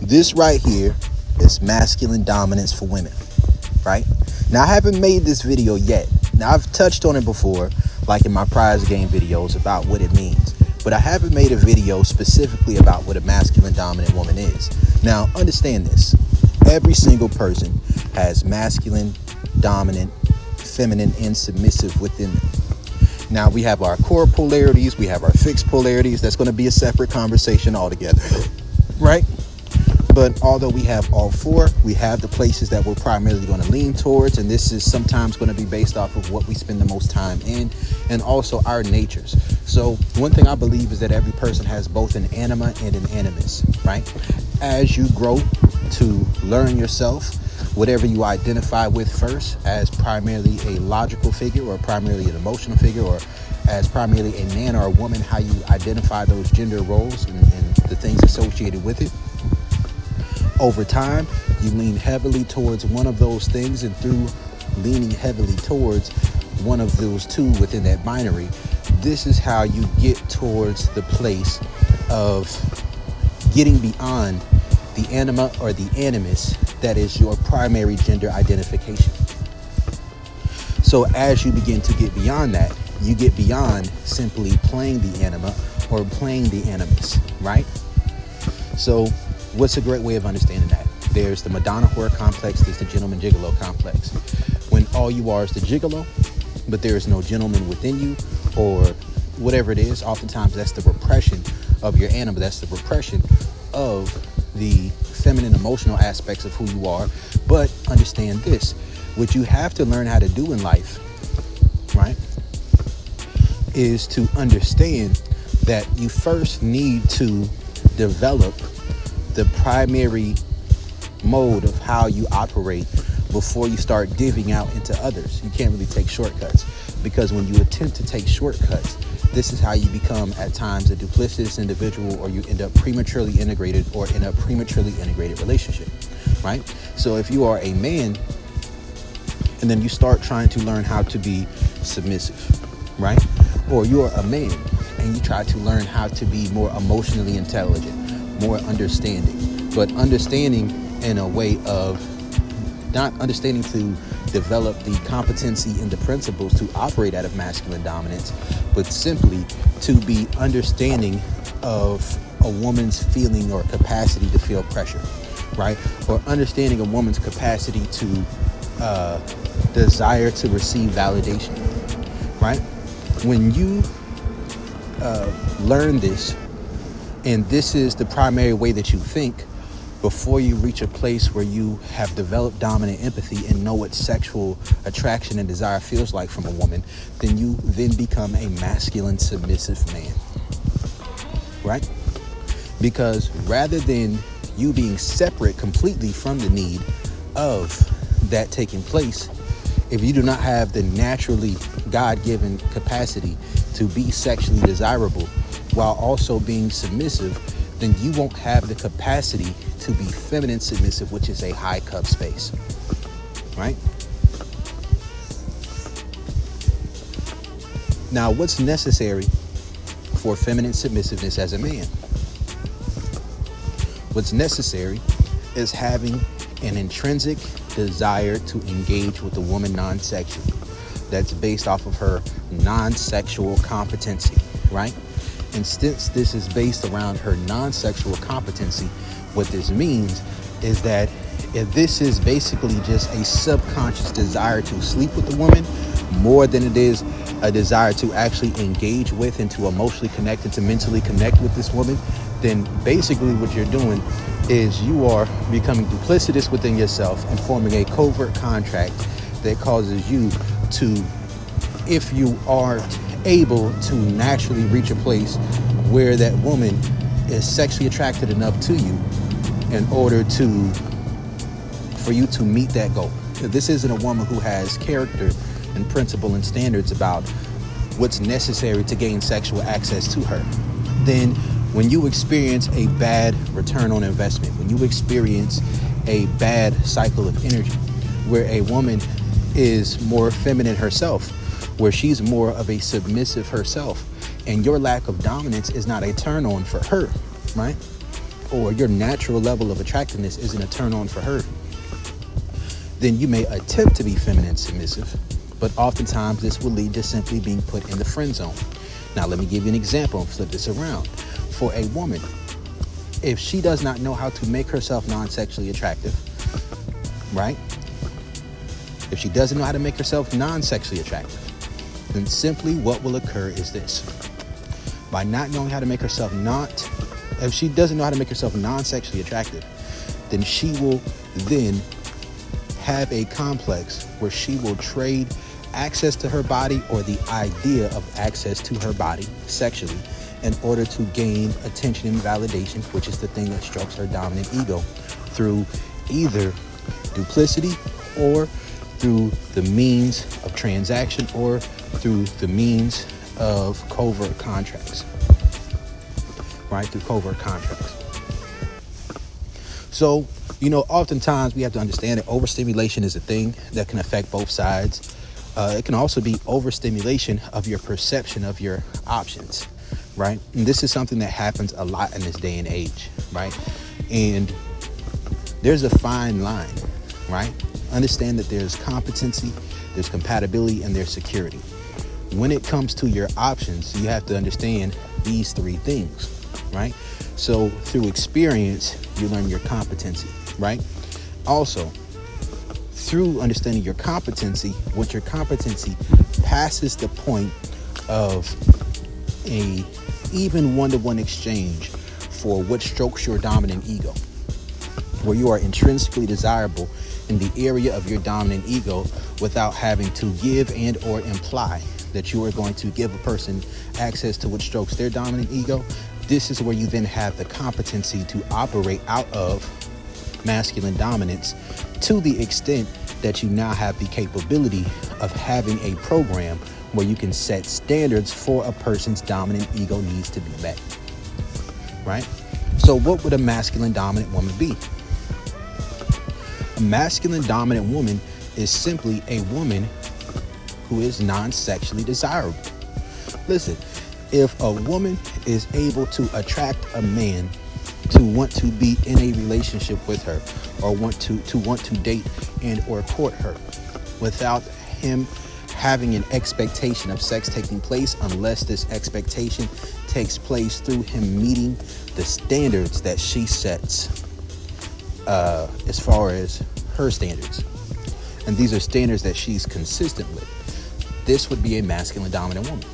This right here is masculine dominance for women, right? Now, I haven't made this video yet. Now, I've touched on it before, like in my prize game videos about what it means, but I haven't made a video specifically about what a masculine dominant woman is. Now, understand this. Every single person has masculine, dominant, feminine, and submissive within them. Now, we have our core polarities, we have our fixed polarities. That's going to be a separate conversation altogether, right? But although we have all four, we have the places that we're primarily going to lean towards, and this is sometimes going to be based off of what we spend the most time in, and also our natures. So one thing I believe is that every person has both an anima and an animus, right? As you grow to learn yourself, whatever you identify with first as primarily a logical figure or primarily an emotional figure, or as primarily a man or a woman, how you identify those gender roles and the things associated with it. Over time, you lean heavily towards one of those things, and through leaning heavily towards one of those two within that binary, this is how you get towards the place of getting beyond the anima or the animus that is your primary gender identification. So as you begin to get beyond that, you get beyond simply playing the anima or playing the animus, right? So what's a great way of understanding that? There's the Madonna whore complex, there's the gentleman gigolo complex. When all you are is the gigolo, but there is no gentleman within you, or whatever it is, oftentimes that's the repression of your anima, that's the repression of the feminine emotional aspects of who you are. But understand this, what you have to learn how to do in life, right, is to understand that you first need to develop the primary mode of how you operate before you start divvying out into others. You can't really take shortcuts, because when you attempt to take shortcuts, this is how you become at times a duplicitous individual, or you end up prematurely integrated or in a prematurely integrated relationship, right? So if you are a man and then you start trying to learn how to be submissive, right? Or you're a man and you try to learn how to be more emotionally intelligent, more understanding, but understanding in a way of not understanding to develop the competency and the principles to operate out of masculine dominance, but simply to be understanding of a woman's feeling or capacity to feel pressure, right? Or understanding a woman's capacity to desire to receive validation, right? When you learn this, and this is the primary way that you think, before you reach a place where you have developed dominant empathy and know what sexual attraction and desire feels like from a woman, then you then become a masculine submissive man, right? Because rather than you being separate completely from the need of that taking place, if you do not have the naturally God-given capacity to be sexually desirable while also being submissive, then you won't have the capacity to be feminine submissive, which is a high cup space, right? Now, what's necessary for feminine submissiveness as a man? What's necessary is having an intrinsic desire to engage with a woman non-sexually. That's based off of her non-sexual competency, right? And since this is based around her non-sexual competency, what this means is that if this is basically just a subconscious desire to sleep with the woman more than it is a desire to actually engage with and to emotionally connect and to mentally connect with this woman, then basically what you're doing is you are becoming duplicitous within yourself and forming a covert contract that causes you to, if you are able to naturally reach a place where that woman is sexually attracted enough to you in order for you to meet that goal. This isn't a woman who has character and principle and standards about what's necessary to gain sexual access to her. Then when you experience a bad return on investment, when you experience a bad cycle of energy where a woman is more feminine herself, where she's more of a submissive herself, and your lack of dominance is not a turn on for her, right? or your natural level of attractiveness isn't a turn on for her, then you may attempt to be feminine submissive, but oftentimes this will lead to simply being put in the friend zone. Now, let me give you an example and flip this around. For a woman, if she does not know how to make herself non-sexually attractive, right? If she doesn't know how to make herself non-sexually attractive, then simply what will occur is this. By not knowing how to make herself if she doesn't know how to make herself non-sexually attractive, then she will then have a complex where she will trade access to her body or the idea of access to her body sexually in order to gain attention and validation, which is the thing that strokes her dominant ego through either duplicity or through the means of transaction or through the means of covert contracts, right? Through covert contracts. So, oftentimes we have to understand that overstimulation is a thing that can affect both sides. It can also be overstimulation of your perception of your options, right? And this is something that happens a lot in this day and age, right? And there's a fine line, right? Understand that there's competency, there's compatibility, and there's security. When it comes to your options, you have to understand these three things, right? So through experience, you learn your competency, right? Also, through understanding your competency, once your competency passes the point of a even one-to-one exchange for what strokes your dominant ego, where you are intrinsically desirable in the area of your dominant ego without having to give and or imply that you are going to give a person access to what strokes their dominant ego. This is where you then have the competency to operate out of masculine dominance to the extent that you now have the capability of having a program where you can set standards for a person's dominant ego needs to be met, right? So what would a masculine dominant woman be? A masculine dominant woman is simply a woman who is non-sexually desirable. Listen, if a woman is able to attract a man to want to be in a relationship with her or want to date and or court her without him having an expectation of sex taking place, unless this expectation takes place through him meeting the standards that she sets as far as her standards, and these are standards that she's consistent with, this would be a masculine dominant woman.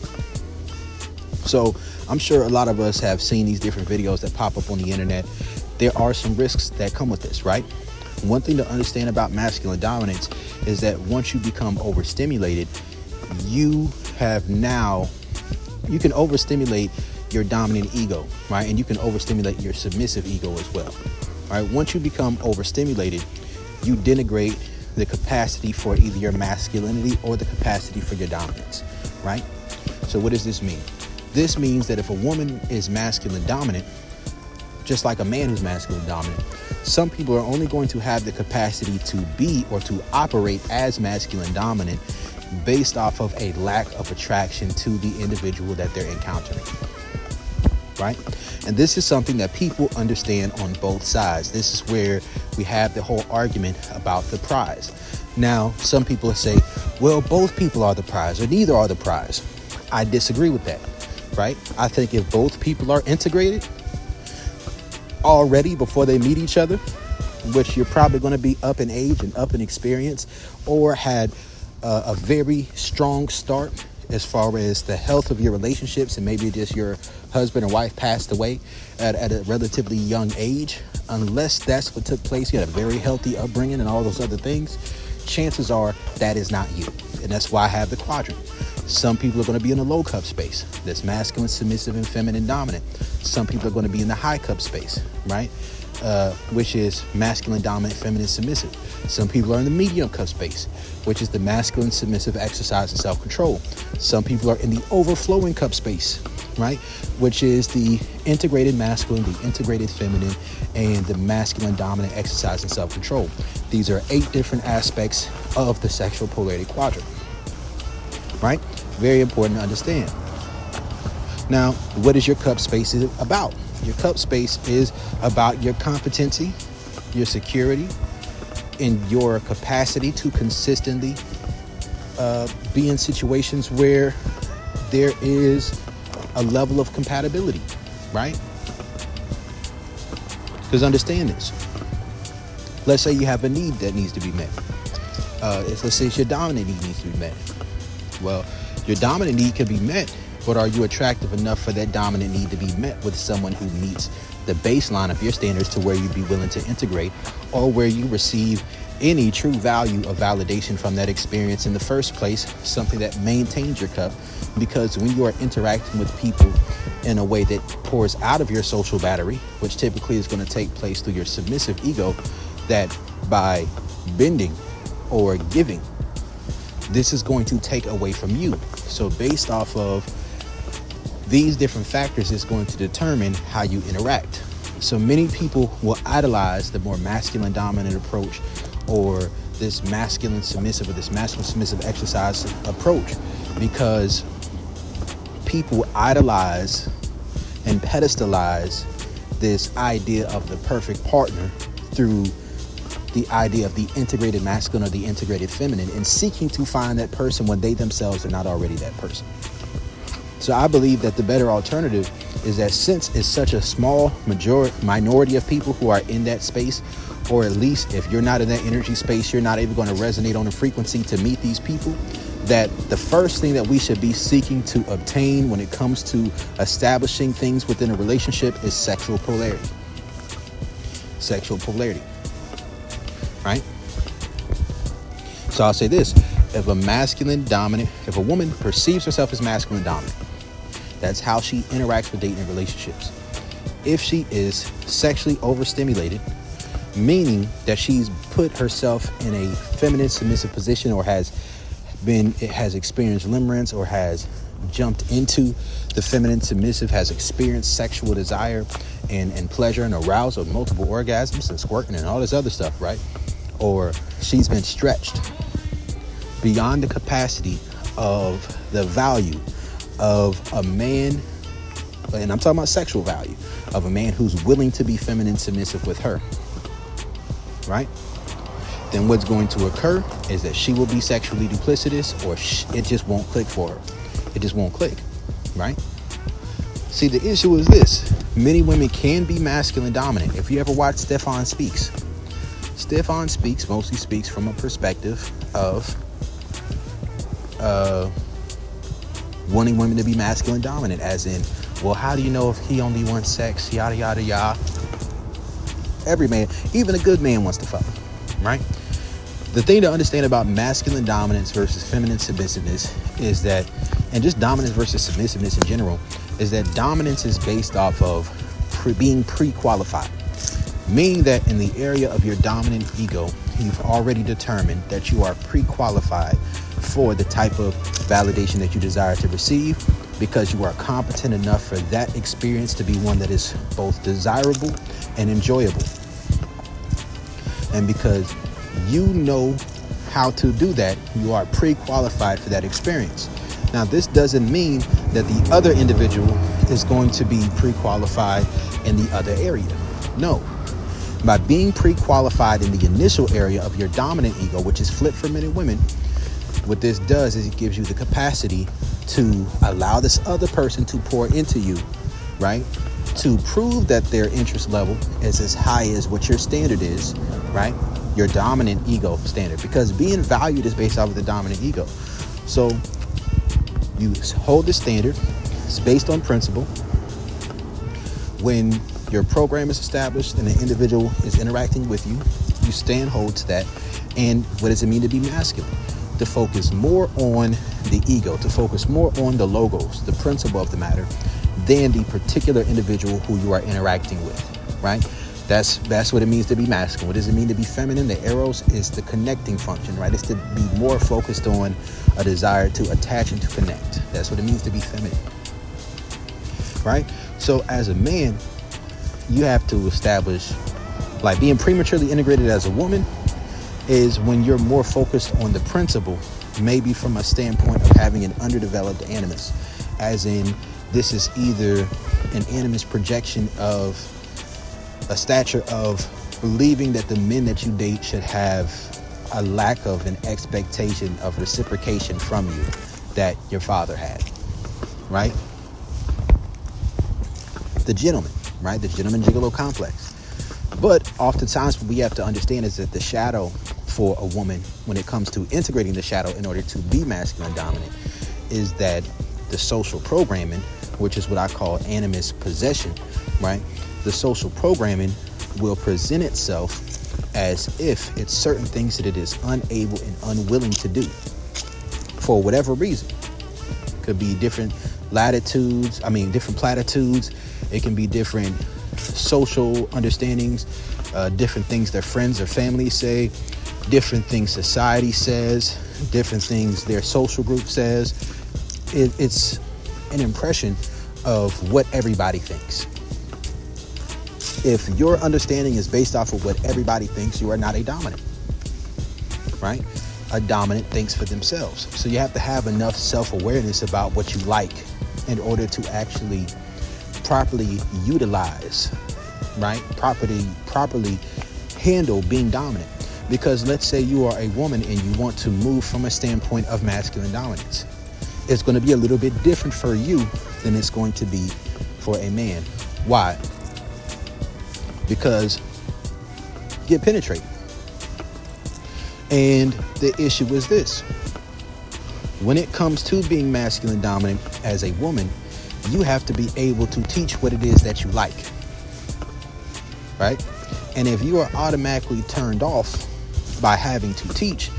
So I'm sure a lot of us have seen these different videos that pop up on the internet. There are some risks that come with this, right? One thing to understand about masculine dominance is that once you become overstimulated, you can overstimulate your dominant ego, right? And you can overstimulate your submissive ego as well, right? Once you become overstimulated, you denigrate the capacity for either your masculinity or the capacity for your dominance, right? So what does this mean? This means that if a woman is masculine dominant, just like a man who's masculine dominant, some people are only going to have the capacity to be or to operate as masculine dominant based off of a lack of attraction to the individual that they're encountering, right? And this is something that people understand on both sides. This is where we have the whole argument about the prize. Now, some people say, well, both people are the prize or neither are the prize. I disagree with that, right? I think if both people are integrated already before they meet each other, which you're probably going to be up in age and up in experience, or had a very strong start as far as the health of your relationships, and maybe just your husband or wife passed away at a relatively young age, unless that's what took place, you had a very healthy upbringing and all those other things, chances are that is not you. And that's why I have the quadrant. Some people are going to be in the low cup space. That's masculine, submissive, and feminine dominant. Some people are going to be in the high cup space, right? Which is masculine, dominant, feminine, submissive. Some people are in the medium cup space, which is the masculine, submissive, exercise, and self-control. Some people are in the overflowing cup space, right? Which is the integrated masculine, the integrated feminine, and the masculine, dominant, exercise, and self-control. These are 8 different aspects of the sexual polarity quadrant, right? Very important to understand. Now, what is your cup space about? Your cup space is about your competency, your security, and your capacity to consistently be in situations where there is a level of compatibility, right? Because understand this. Let's say you have a need that needs to be met. Let's say it's your dominant need needs to be met. Well, your dominant need can be met, but are you attractive enough for that dominant need to be met with someone who meets the baseline of your standards to where you'd be willing to integrate, or where you receive any true value of validation from that experience in the first place, something that maintains your cup? Because when you are interacting with people in a way that pours out of your social battery, which typically is going to take place through your submissive ego, that by bending or giving, this is going to take away from you. So based off of these different factors, is going to determine how you interact. So many people will idolize the more masculine dominant approach, or this masculine submissive, or this masculine submissive exercise approach, because people idolize and pedestalize this idea of the perfect partner through the idea of the integrated masculine or the integrated feminine, and seeking to find that person when they themselves are not already that person. So I believe that the better alternative is that, since it's such a small minority of people who are in that space, or at least if you're not in that energy space, you're not even going to resonate on a frequency to meet these people, that the first thing that we should be seeking to obtain when it comes to establishing things within a relationship is sexual polarity. Sexual polarity, right? So I'll say this: if a woman perceives herself as masculine dominant, that's how she interacts with dating relationships. If she is sexually overstimulated, meaning that she's put herself in a feminine submissive position, or has experienced limerence, or has jumped into the feminine submissive, has experienced sexual desire and pleasure and arousal, multiple orgasms and squirting and all this other stuff, right? Or she's been stretched beyond the capacity of the value of a man, and I'm talking about sexual value, of a man who's willing to be feminine submissive with her, right? Then what's going to occur is that she will be sexually duplicitous, or it just won't click for her. It just won't click, right? See, the issue is this: many women can be masculine dominant. If you ever watch Stefan Speaks mostly speaks from a perspective of wanting women to be masculine dominant, as in, well, how do you know if he only wants sex, yada yada yada. Every man, even a good man, wants to fuck, right? The thing to understand about masculine dominance versus feminine submissiveness is that, and just dominance versus submissiveness in general, is that dominance is based off of being pre-qualified, meaning that in the area of your dominant ego, you've already determined that you are pre-qualified for the type of validation that you desire to receive, because you are competent enough for that experience to be one that is both desirable and enjoyable. And because you know how to do that, you are pre-qualified for that experience. Now, this doesn't mean that the other individual is going to be pre-qualified in the other area. No. By being pre-qualified in the initial area of your dominant ego, which is flipped for men and women, what this does is it gives you the capacity to allow this other person to pour into you, right? To prove that their interest level is as high as what your standard is, right? Your dominant ego standard, because being valued is based off of the dominant ego. So you hold the standard. It's based on principle. When your program is established and the individual is interacting with you, you stand hold to that. And what does it mean to be masculine? To focus more on the ego, to focus more on the logos, the principle of the matter, than the particular individual who you are interacting with, right? That's what it means to be masculine. What does it mean to be feminine? The eros is the connecting function, right? It's to be more focused on a desire to attach and to connect. That's what it means to be feminine, right? So as a man, you have to establish, like, being prematurely integrated as a woman is when you're more focused on the principle, maybe from a standpoint of having an underdeveloped animus, as in, this is either an animist projection of a stature of believing that the men that you date should have a lack of an expectation of reciprocation from you that your father had, right? The gentleman, right? The gentleman gigolo complex. But oftentimes what we have to understand is that the shadow for a woman, when it comes to integrating the shadow in order to be masculine dominant, is that the social programming, which is what I call animist possession, right? The social programming will present itself as if it's certain things that it is unable and unwilling to do for whatever reason. Could be different different platitudes. It can be different social understandings, different things their friends or family say, different things society says, different things their social group says. It's an impression of what everybody thinks. If your understanding is based off of what everybody thinks, you are not a dominant, right? A dominant thinks for themselves. So you have to have enough self-awareness about what you like in order to actually properly utilize, right? Properly handle being dominant. Because let's say you are a woman and you want to move from a standpoint of masculine dominance. It's going to be a little bit different for you than it's going to be for a man. Why? Because get penetrated. And the issue is this. When it comes to being masculine dominant as a woman, you have to be able to teach what it is that you like, right? And if you are automatically turned off by having to teach,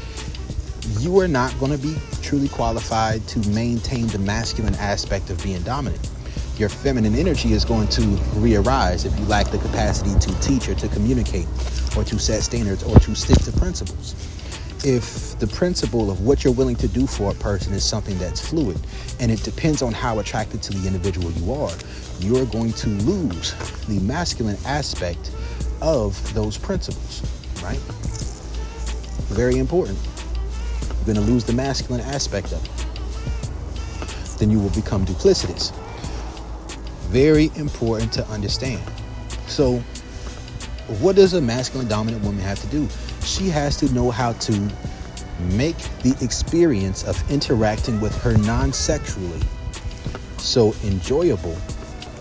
you are not going to be truly qualified to maintain the masculine aspect of being dominant. Your feminine energy is going to re-arise if you lack the capacity to teach or to communicate or to set standards or to stick to principles. If the principle of what you're willing to do for a person is something that's fluid and it depends on how attracted to the individual you are, you're going to lose the masculine aspect of those principles, right? Very important. You're going to lose the masculine aspect of it. Then you will become duplicitous. Very important to understand. So what does a masculine dominant woman have to do? She has to know how to make the experience of interacting with her non-sexually so enjoyable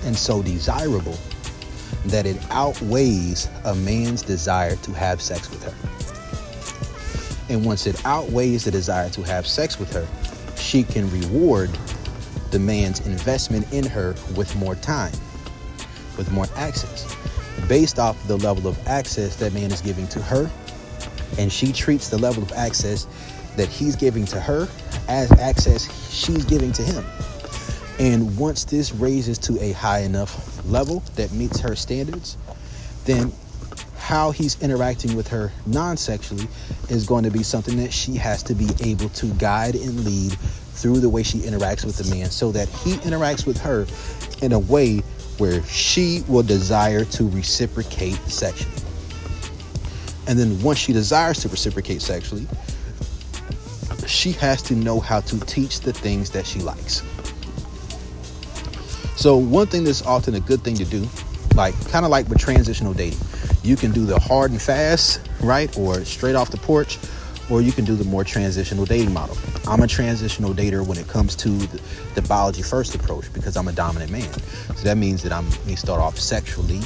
and so desirable that it outweighs a man's desire to have sex with her. And once it outweighs the desire to have sex with her, she can reward the man's investment in her with more time, with more access, based off the level of access that man is giving to her. And she treats the level of access that he's giving to her as access she's giving to him. And once this raises to a high enough level that meets her standards, then how he's interacting with her non-sexually is going to be something that she has to be able to guide and lead through the way she interacts with the man, so that he interacts with her in a way where she will desire to reciprocate sexually. And then once she desires to reciprocate sexually, she has to know how to teach the things that she likes. So one thing that's often a good thing to do, kind of like with transitional dating, you can do the hard and fast, right? Or straight off the porch, or you can do the more transitional dating model. I'm a transitional dater when it comes to the biology first approach, because I'm a dominant man. So that means that we start off sexually,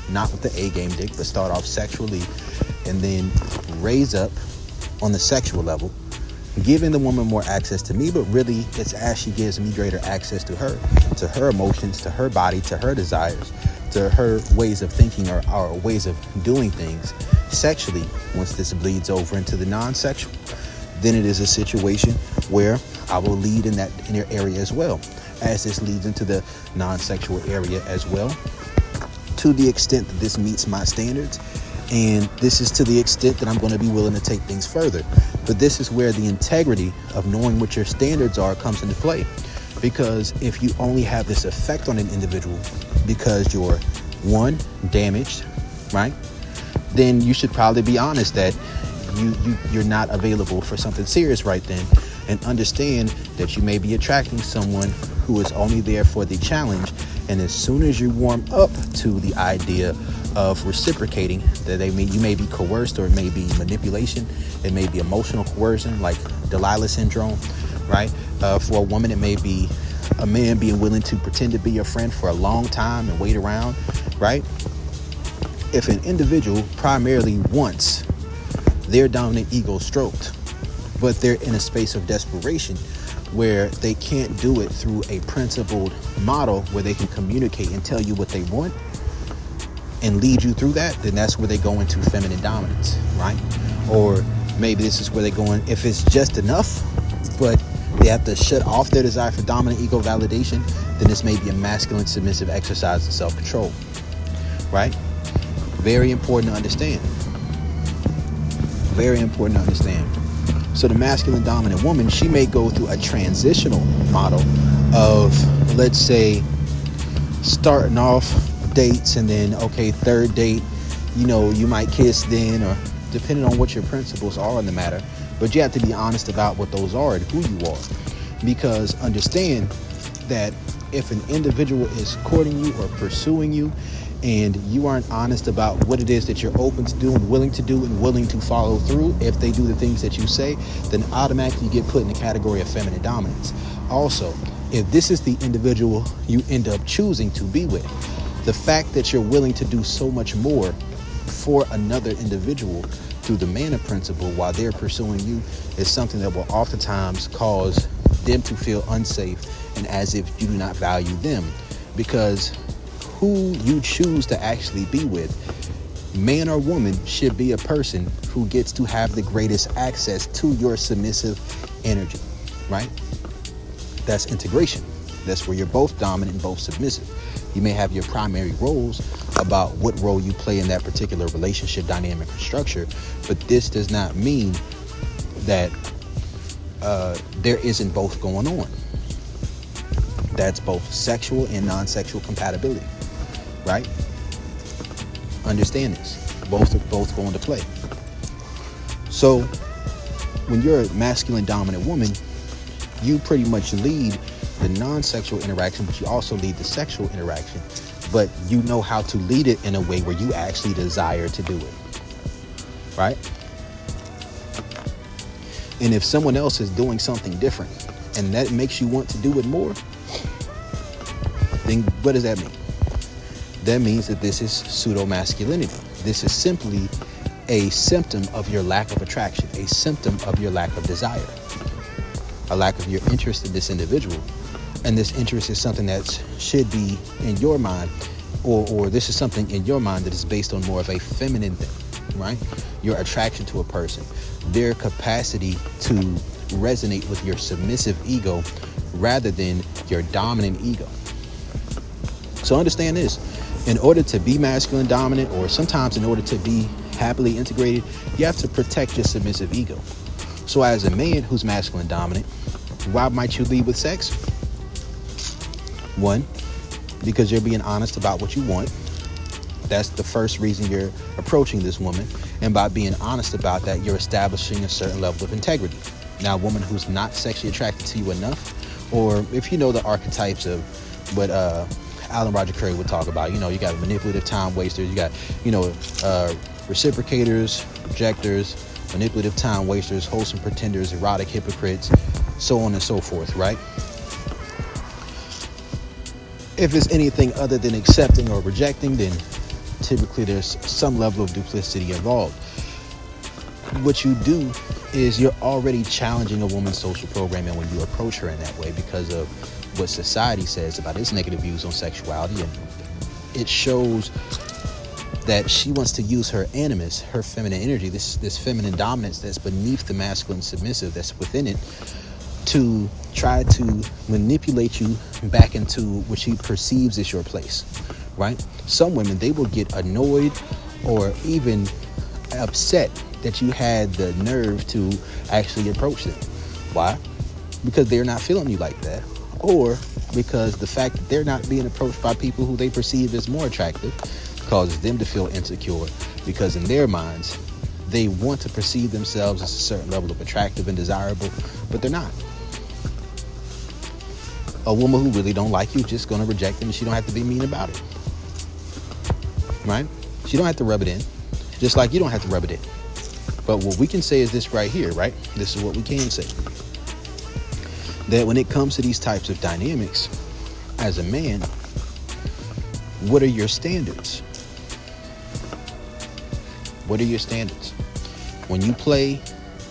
not with the A game dick, but start off sexually and then raise up on the sexual level, giving the woman more access to me, but really it's as she gives me greater access to her emotions, to her body, to her desires, to her ways of thinking or ways of doing things sexually. Once this bleeds over into the non-sexual, then it is a situation where I will lead in that inner area as well, as this leads into the non-sexual area as well, to the extent that this meets my standards. And this is to the extent that I'm going to be willing to take things further. But this is where the integrity of knowing what your standards are comes into play. Because if you only have this effect on an individual because you're, one, damaged, right? Then you should probably be honest that you're not available for something serious right then, and understand that you may be attracting someone who is only there for the challenge. And as soon as you warm up to the idea of reciprocating, that you may be coerced, or it may be manipulation, it may be emotional coercion, like Delilah syndrome, right? For a woman, it may be a man being willing to pretend to be your friend for a long time and wait around, right? If an individual primarily wants their dominant ego stroked, but they're in a space of desperation where they can't do it through a principled model where they can communicate and tell you what they want and lead you through that, then that's where they go into feminine dominance, right? Or maybe this is where they go in, if it's just enough, but they have to shut off their desire for dominant ego validation, then this may be a masculine submissive exercise of self-control, right? Very important to understand. Very important to understand. So the masculine dominant woman, she may go through a transitional model of, let's say, starting off dates, and then, okay, third date, you might kiss then, or depending on what your principles are in the matter. But you have to be honest about what those are and who you are. Because understand that if an individual is courting you or pursuing you, and you aren't honest about what it is that you're open to do and willing to follow through, if they do the things that you say, then automatically you get put in the category of feminine dominance. Also, if this is the individual you end up choosing to be with, the fact that you're willing to do so much more for another individual through the mana principle while they're pursuing you is something that will oftentimes cause them to feel unsafe and as if you do not value them. Because who you choose to actually be with, man or woman, should be a person who gets to have the greatest access to your submissive energy, right? That's integration. That's where you're both dominant and both submissive. You may have your primary roles about what role you play in that particular relationship dynamic or structure, but this does not mean that there isn't both going on. That's both sexual and non-sexual compatibility, right? Understand this. Both go into play. So when you're a masculine dominant woman, you pretty much lead the non-sexual interaction, but you also lead the sexual interaction. But you know how to lead it in a way where you actually desire to do it, right? And if someone else is doing something different and that makes you want to do it more, then what does that mean? That means that this is pseudo-masculinity. This is simply a symptom of your lack of attraction, a symptom of your lack of desire, a lack of your interest in this individual. And this interest is something that should be in your mind, or this is something in your mind that is based on more of a feminine thing, right? Your attraction to a person, their capacity to resonate with your submissive ego rather than your dominant ego. So understand this. In order to be masculine dominant, or sometimes in order to be happily integrated, you have to protect your submissive ego. So as a man who's masculine dominant, why might you lead with sex? One, because you're being honest about what you want. That's the first reason you're approaching this woman. And by being honest about that, you're establishing a certain level of integrity. Now, a woman who's not sexually attracted to you enough, or if you know the archetypes of what Alan Roger Curry would talk about, you got manipulative time wasters, you got, reciprocators, rejectors, manipulative time wasters, wholesome pretenders, erotic hypocrites, so on and so forth, right? If it's anything other than accepting or rejecting, then typically there's some level of duplicity involved. What you do is you're already challenging a woman's social programming when you approach her in that way, because of what society says about its negative views on sexuality. And it shows that she wants to use her animus, her feminine energy, this feminine dominance that's beneath the masculine submissive that's within it, to try to manipulate you back into what she perceives as your place, right? Some women, they will get annoyed or even upset that you had the nerve to actually approach them. Why? Because they're not feeling you like that, or because the fact that they're not being approached by people who they perceive as more attractive causes them to feel insecure, because in their minds, they want to perceive themselves as a certain level of attractive and desirable, but they're not. A woman who really don't like you just gonna reject him, and she don't have to be mean about it, right? She don't have to rub it in, just like you don't have to rub it in. But what we can say is this right here, right? This is what we can say. That when it comes to these types of dynamics, as a man, what are your standards? What are your standards? When you play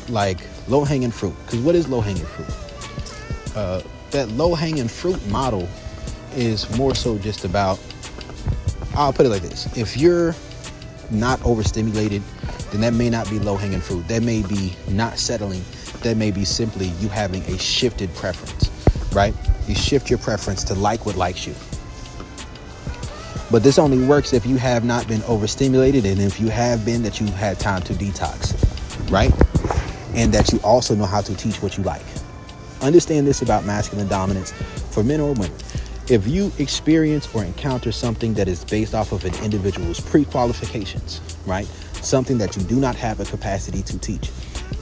like low-hanging fruit, because what is low-hanging fruit? That low-hanging fruit model is more so just about, I'll put it like this. If you're not overstimulated, then that may not be low-hanging fruit. That may be not settling. That may be simply you having a shifted preference, right? You shift your preference to like what likes you. But this only works if you have not been overstimulated, and if you have been, that you had time to detox, right? And that you also know how to teach what you like. Understand this about masculine dominance for men or women. If you experience or encounter something that is based off of an individual's pre-qualifications, right? Something that you do not have a capacity to teach,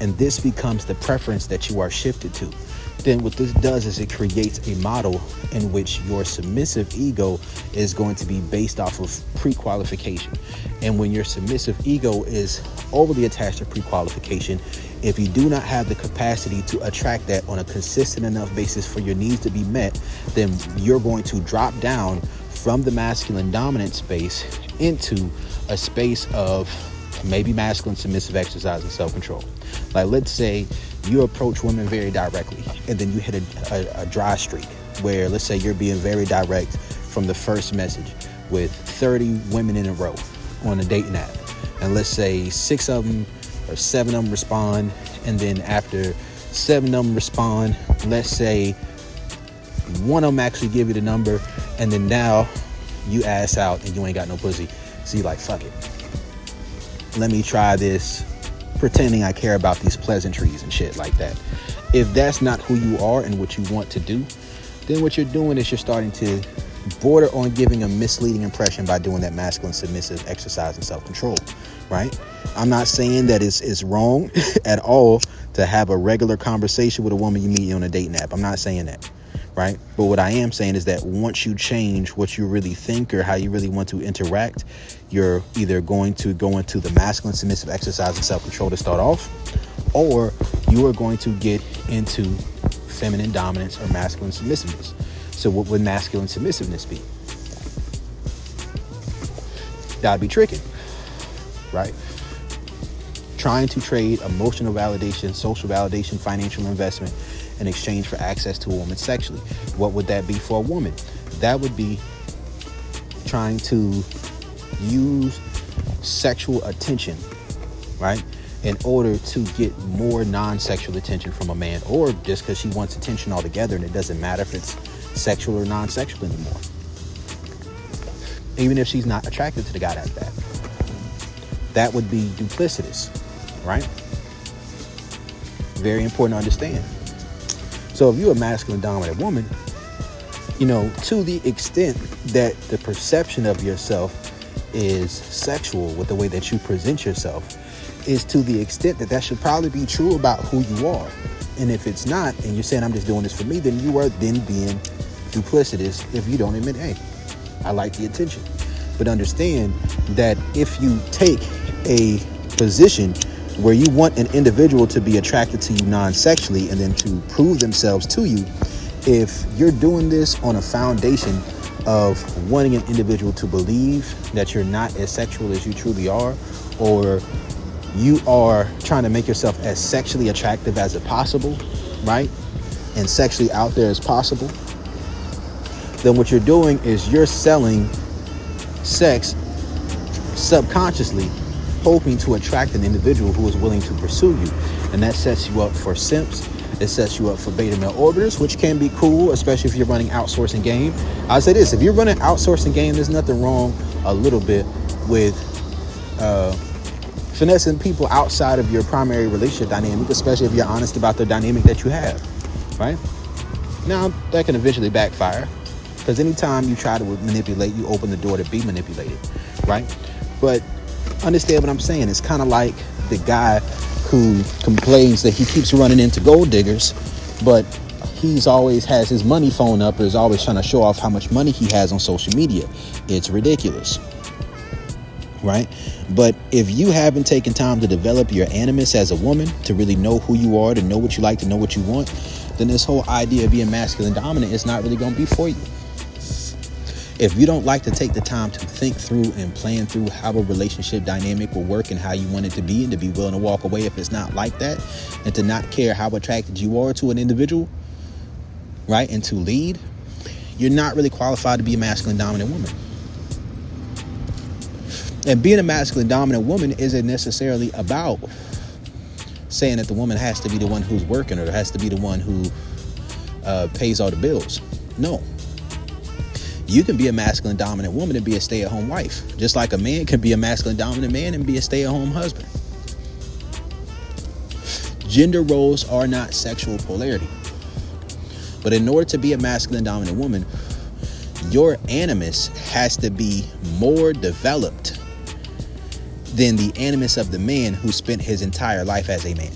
and this becomes the preference that you are shifted to, then what this does is it creates a model in which your submissive ego is going to be based off of pre-qualification. And when your submissive ego is overly attached to pre-qualification, if you do not have the capacity to attract that on a consistent enough basis for your needs to be met, then you're going to drop down from the masculine dominant space into a space of maybe masculine submissive exercise and self-control. Like, let's say you approach women very directly, and then you hit a dry streak where, let's say, you're being very direct from the first message with 30 women in a row on a dating app, and let's say 6 of them or 7 of them respond, and then after 7 of them respond, let's say 1 of them actually give you the number, and then now you ass out and you ain't got no pussy, so you like, fuck it, let me try this, pretending I care about these pleasantries and shit like that. If that's not who you are and what you want to do, then what you're doing is you're starting to border on giving a misleading impression by doing that masculine submissive exercise and self-control, right? I'm not saying that it's wrong at all to have a regular conversation with a woman you meet on a dating app. I'm not saying that, right? But what I am saying is that once you change what you really think or how you really want to interact, you're either going to go into the masculine submissive exercise and self-control to start off, or you are going to get into feminine dominance or masculine submissiveness. So what would masculine submissiveness be? That'd be tricking, right? Trying to trade emotional validation, social validation, financial investment in exchange for access to a woman sexually. What would that be for a woman? That would be trying to use sexual attention, right, in order to get more non-sexual attention from a man, or just because she wants attention altogether and it doesn't matter if it's sexual or non-sexual anymore, even if she's not attracted to the guy at that. That would be duplicitous, right? Very important to understand. So if you're a masculine dominant woman, you know, to the extent that the perception of yourself is sexual with the way that you present yourself, is to the extent that that should probably be true about who you are. And if it's not, and you're saying I'm just doing this for me, then you are then being duplicitous if you don't admit, hey, I like the attention. But understand that if you take a position where you want an individual to be attracted to you non-sexually and then to prove themselves to you, if you're doing this on a foundation of wanting an individual to believe that you're not as sexual as you truly are, or you are trying to make yourself as sexually attractive as possible, right, and sexually out there as possible, then what you're doing is you're selling sex subconsciously, hoping to attract an individual who is willing to pursue you. And that sets you up for simps. It sets you up for beta male orbiters, which can be cool, especially if you're running outsourcing game. I'll say this, if you're running outsourcing game, there's nothing wrong a little bit with finessing people outside of your primary relationship dynamic, especially if you're honest about the dynamic that you have, right? Now, that can eventually backfire, because anytime you try to manipulate, you open the door to be manipulated, right? But understand what I'm saying. It's kind of like the guy who complains that he keeps running into gold diggers, but he's always has his money phone up, or is always trying to show off how much money he has on social media. It's ridiculous, right? But if you haven't taken time to develop your animus as a woman, to really know who you are, to know what you like, to know what you want, then this whole idea of being masculine dominant is not really going to be for you. If you don't like to take the time to think through and plan through how a relationship dynamic will work and how you want it to be, and to be willing to walk away if it's not like that, and to not care how attracted you are to an individual, right, and to lead, you're not really qualified to be a masculine dominant woman. And being a masculine dominant woman isn't necessarily about saying that the woman has to be the one who's working, or has to be the one who pays all the bills. No. You can be a masculine dominant woman and be a stay-at-home wife, just like a man can be a masculine dominant man and be a stay-at-home husband. Gender roles are not sexual polarity. But in order to be a masculine dominant woman, your animus has to be more developed than the animus of the man who spent his entire life as a man.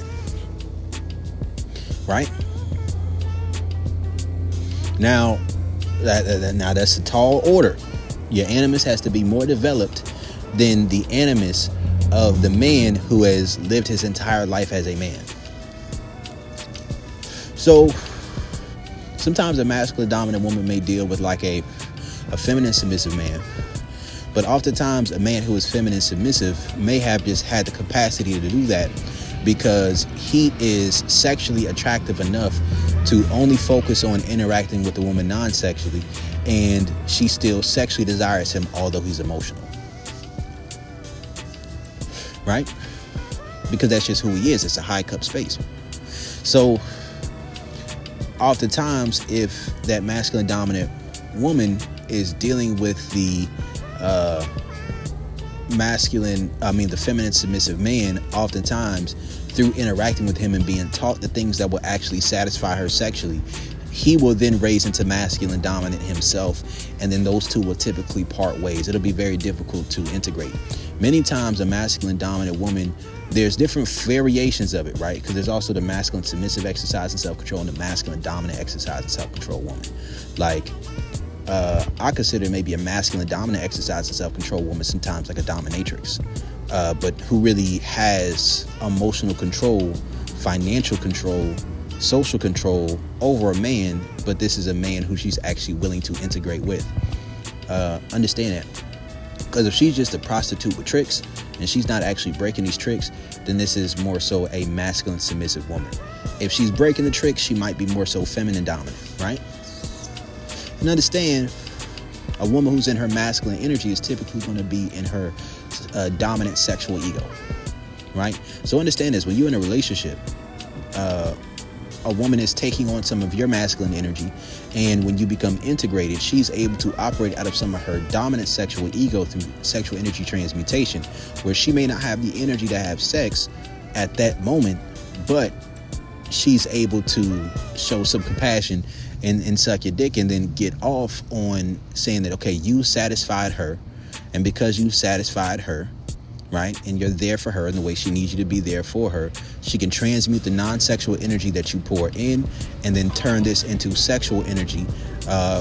Right? Now that's a tall order. Your animus has to be more developed than the animus of the man who has lived his entire life as a man. So sometimes a masculine dominant woman may deal with like a feminine submissive man, but oftentimes a man who is feminine submissive may have just had the capacity to do that because he is sexually attractive enough to only focus on interacting with the woman non-sexually, and she still sexually desires him although he's emotional. Right? Because that's just who he is. It's a high cup space. So oftentimes, if that masculine dominant woman is dealing with the the feminine submissive man, oftentimes through interacting with him and being taught the things that will actually satisfy her sexually, he will then raise into masculine dominant himself, and then those two will typically part ways. It'll be very difficult to integrate. Many times a masculine dominant woman, there's different variations of it, right? Because there's also the masculine submissive exercise and self-control, and the masculine dominant exercise and self-control woman. Like, I consider maybe a masculine dominant exercise and self-control woman sometimes like a dominatrix, but who really has emotional control, financial control, social control over a man, but this is a man who she's actually willing to integrate with. Understand that. Because if she's just a prostitute with tricks and she's not actually breaking these tricks, then this is more so a masculine submissive woman. If she's breaking the tricks, she might be more so feminine dominant, right? And understand, a woman who's in her masculine energy is typically going to be in her dominant sexual ego, right? So understand this: when you're in a relationship, a woman is taking on some of your masculine energy, and when you become integrated, she's able to operate out of some of her dominant sexual ego through sexual energy transmutation, where she may not have the energy to have sex at that moment, but she's able to show some compassion and suck your dick, and then get off on saying that, okay, you satisfied her, and because you satisfied her, right, and you're there for her in the way she needs you to be there for her, she can transmute the non-sexual energy that you pour in, and then turn this into sexual energy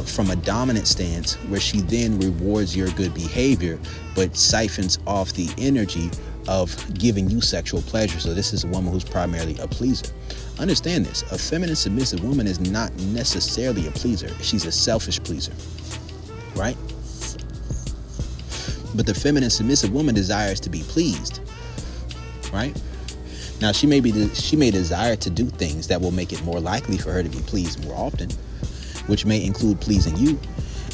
from a dominant stance, where she then rewards your good behavior but siphons off the energy of giving you sexual pleasure. So this is a woman who's primarily a pleaser. Understand this: a feminine submissive woman is not necessarily a pleaser. She's a selfish pleaser, right? But the feminine submissive woman desires to be pleased, right? Now she may desire to do things that will make it more likely for her to be pleased more often, which may include pleasing you.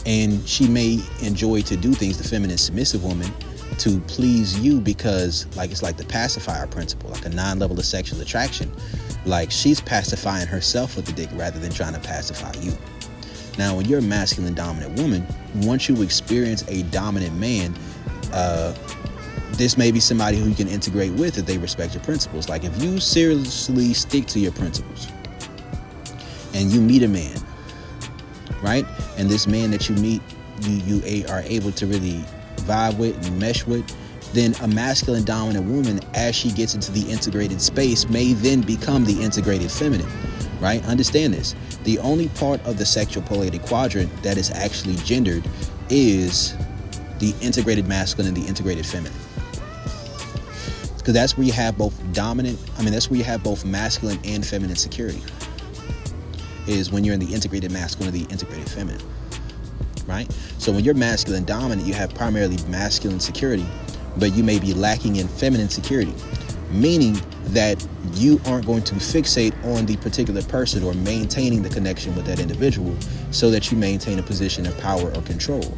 And she may enjoy to do things, the feminine submissive woman, to please you, because it's like the pacifier principle, like a non-level of sexual attraction. Like, she's pacifying herself with the dick rather than trying to pacify you. Now, when you're a masculine dominant woman, once you experience a dominant man, this may be somebody who you can integrate with if they respect your principles. Like, if you seriously stick to your principles and you meet a man, right? And this man that you meet, you are able to really vibe with and mesh with, then a masculine dominant woman, as she gets into the integrated space, may then become the integrated feminine, right? Understand this. The only part of the sexual polarity quadrant that is actually gendered is the integrated masculine and the integrated feminine. Because that's where you have both that's where you have both masculine and feminine security, is when you're in the integrated masculine or the integrated feminine, right? So when you're masculine dominant, you have primarily masculine security, but you may be lacking in feminine security, meaning that you aren't going to fixate on the particular person or maintaining the connection with that individual so that you maintain a position of power or control.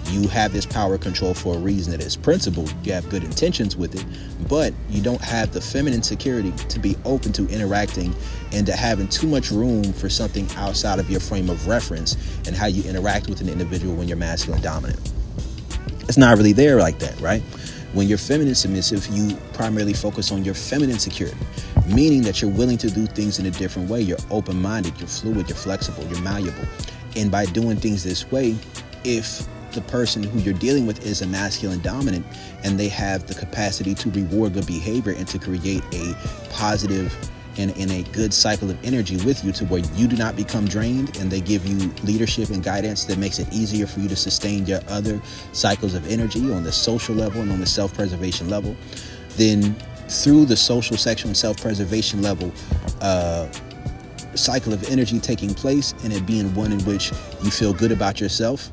You have this power control for a reason that is principled. You have good intentions with it, but you don't have the feminine security to be open to interacting and to having too much room for something outside of your frame of reference and how you interact with an individual when you're masculine dominant. It's not really there like that, right? When you're feminine submissive, you primarily focus on your feminine security, meaning that you're willing to do things in a different way. You're open-minded, you're fluid, you're flexible, you're malleable. And by doing things this way, if the person who you're dealing with is a masculine dominant and they have the capacity to reward good behavior and to create a positive and a good cycle of energy with you to where you do not become drained, and they give you leadership and guidance that makes it easier for you to sustain your other cycles of energy on the social level and on the self-preservation level, then through the social, sexual, and self-preservation level cycle of energy taking place, and it being one in which you feel good about yourself,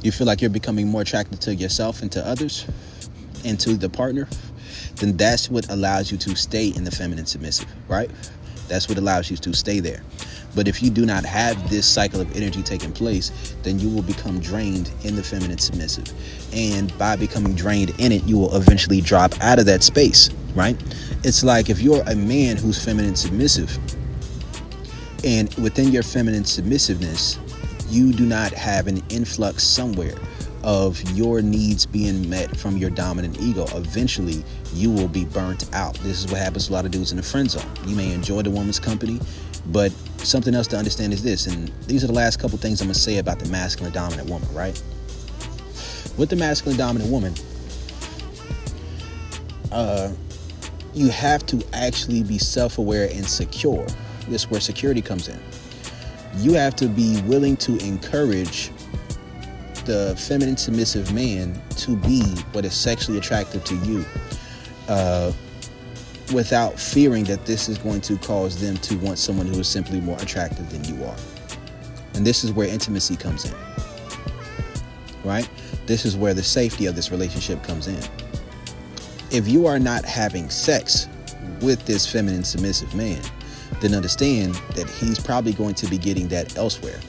you feel like you're becoming more attracted to yourself and to others and to the partner, then that's what allows you to stay in the feminine submissive, right? That's what allows you to stay there. But if you do not have this cycle of energy taking place, then you will become drained in the feminine submissive. And by becoming drained in it, you will eventually drop out of that space, right? It's like if you're a man who's feminine submissive, and within your feminine submissiveness, you do not have an influx somewhere of your needs being met from your dominant ego, eventually you will be burnt out. This is what happens to a lot of dudes in the friend zone. You may enjoy the woman's company, but something else to understand is this, and these are the last couple things I'm going to say about the masculine dominant woman, right? With the masculine dominant woman, you have to actually be self-aware and secure. This is where security comes in. You have to be willing to encourage the feminine submissive man to be what is sexually attractive to you, without fearing that this is going to cause them to want someone who is simply more attractive than you are. And this is where intimacy comes in, right? This is where the safety of this relationship comes in. If you are not having sex with this feminine submissive man, then understand that he's probably going to be getting that elsewhere.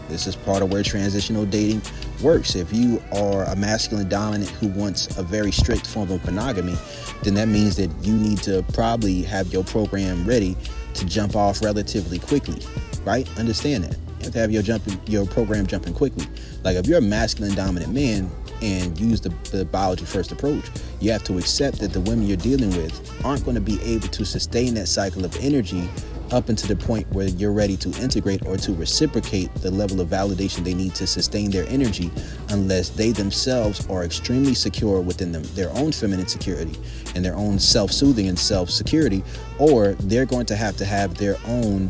This is part of where transitional dating works. If you are a masculine dominant who wants a very strict form of monogamy, then that means that you need to probably have your program ready to jump off relatively quickly, right? Understand that. You have to have your program jumping quickly. Like if you're a masculine dominant man and use the biology first approach, you have to accept that the women you're dealing with aren't going to be able to sustain that cycle of energy up until the point where you're ready to integrate or to reciprocate the level of validation they need to sustain their energy, unless they themselves are extremely secure within their own feminine security and their own self-soothing and self-security, or they're going to have their own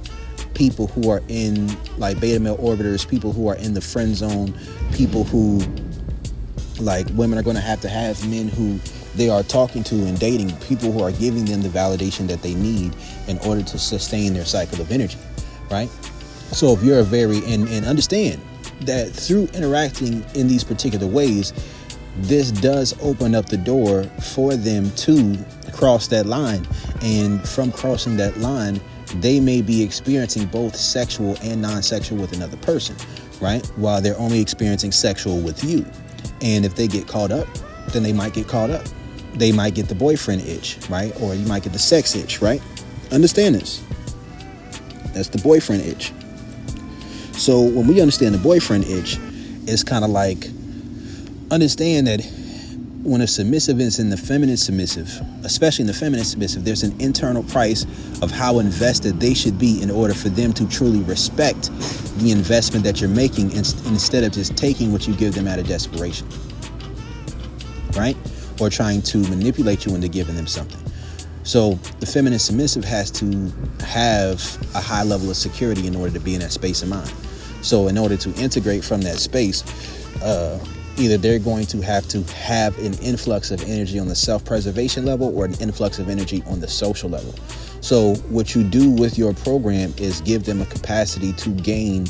people who are in like beta male orbiters, people who are in the friend zone, people who, like, women are going to have men who they are talking to and dating, people who are giving them the validation that they need in order to sustain their cycle of energy, right? So if you're and understand that through interacting in these particular ways, this does open up the door for them to cross that line. And from crossing that line, they may be experiencing both sexual and non-sexual with another person, right? While they're only experiencing sexual with you. And if they get caught up, then they might get caught up. They might get the boyfriend itch, right? Or you might get the sex itch, right? Understand this. That's the boyfriend itch. So when we understand the boyfriend itch, it's kind of like, understand that when a submissive is in the feminine submissive, especially in the feminine submissive, there's an internal price of how invested they should be in order for them to truly respect the investment that you're making, instead of just taking what you give them out of desperation, right? Or trying to manipulate you into giving them something. So the feminine submissive has to have a high level of security in order to be in that space of mind. So in order to integrate from that space, either they're going to have an influx of energy on the self-preservation level or an influx of energy on the social level. So what you do with your program is give them a capacity to gain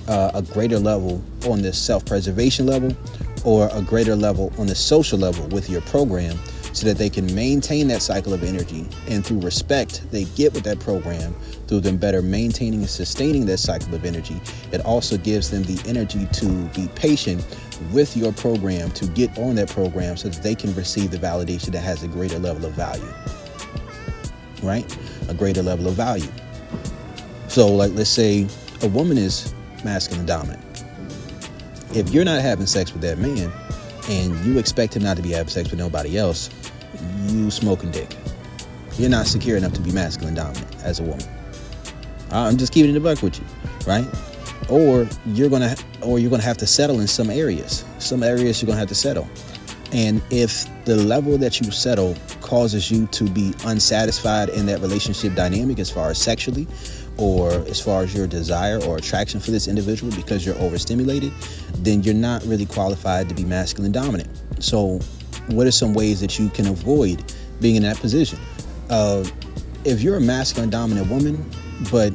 a greater level on the self-preservation level or a greater level on the social level with your program, so that they can maintain that cycle of energy. And through respect they get with that program, through them better maintaining and sustaining that cycle of energy, it also gives them the energy to be patient with your program, to get on that program so that they can receive the validation that has a greater level of value, right? A greater level of value. So like, let's say a woman is masculine dominant. If you're not having sex with that man and you expect him not to be having sex with nobody else, you smoking dick. You're not secure enough to be masculine dominant as a woman. I'm just keeping it a buck with you, right? Or you're gonna have to settle in some areas. Some areas you're gonna have to settle. And if the level that you settle causes you to be unsatisfied in that relationship dynamic as far as sexually, or as far as your desire or attraction for this individual because you're overstimulated, then you're not really qualified to be masculine dominant. So what are some ways that you can avoid being in that position? If you're a masculine dominant woman, but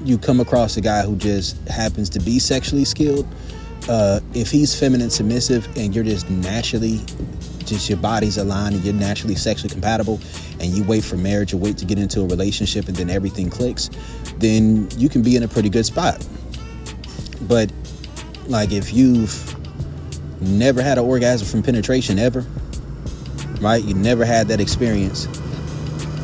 you come across a guy who just happens to be sexually skilled, if he's feminine submissive and you're just naturally, just your body's aligned and you're naturally sexually compatible, and you wait for marriage or wait to get into a relationship and then everything clicks, then you can be in a pretty good spot. But like, if you've never had an orgasm from penetration ever, right? You never had that experience,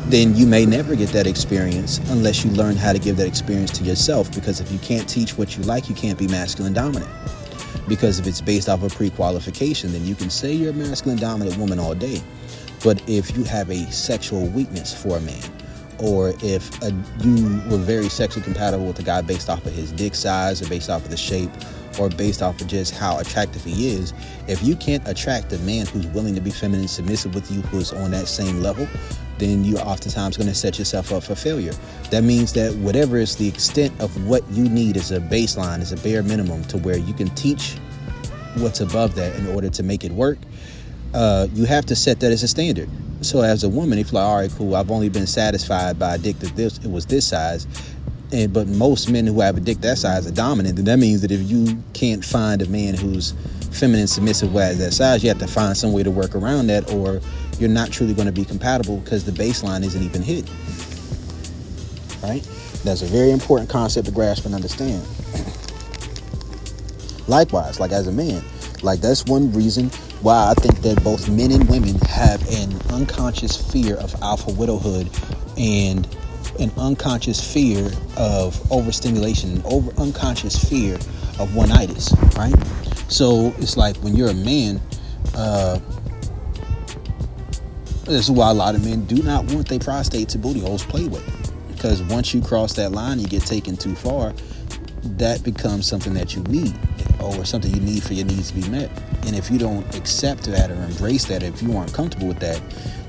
then you may never get that experience unless you learn how to give that experience to yourself. Because if you can't teach what you like, you can't be masculine dominant. Because if it's based off of pre-qualification, then you can say you're a masculine dominant woman all day. But if you have a sexual weakness for a man, or if you were very sexually compatible with a guy based off of his dick size or based off of the shape or based off of just how attractive he is, if you can't attract a man who's willing to be feminine submissive with you, who's on that same level, then you're oftentimes going to set yourself up for failure. That means that whatever is the extent of what you need as a baseline, as a bare minimum, to where you can teach what's above that in order to make it work, you have to set that as a standard. So as a woman, if you're like, all right, cool, I've only been satisfied by a dick that it was this size, but most men who have a dick that size are dominant, then that means that if you can't find a man who's feminine submissive at that size, you have to find some way to work around that, or you're not truly going to be compatible because the baseline isn't even hit. Right? That's a very important concept to grasp and understand. Likewise, like as a man, like that's one reason why I think that both men and women have an unconscious fear of alpha widowhood and an unconscious fear of overstimulation, unconscious fear of one-itis, right? So it's like when you're a man, this is why a lot of men do not want their prostate to booty holes played with. Because once you cross that line, you get taken too far, that becomes something that you need, or something you need for your needs to be met. And if you don't accept that or embrace that, if you aren't comfortable with that,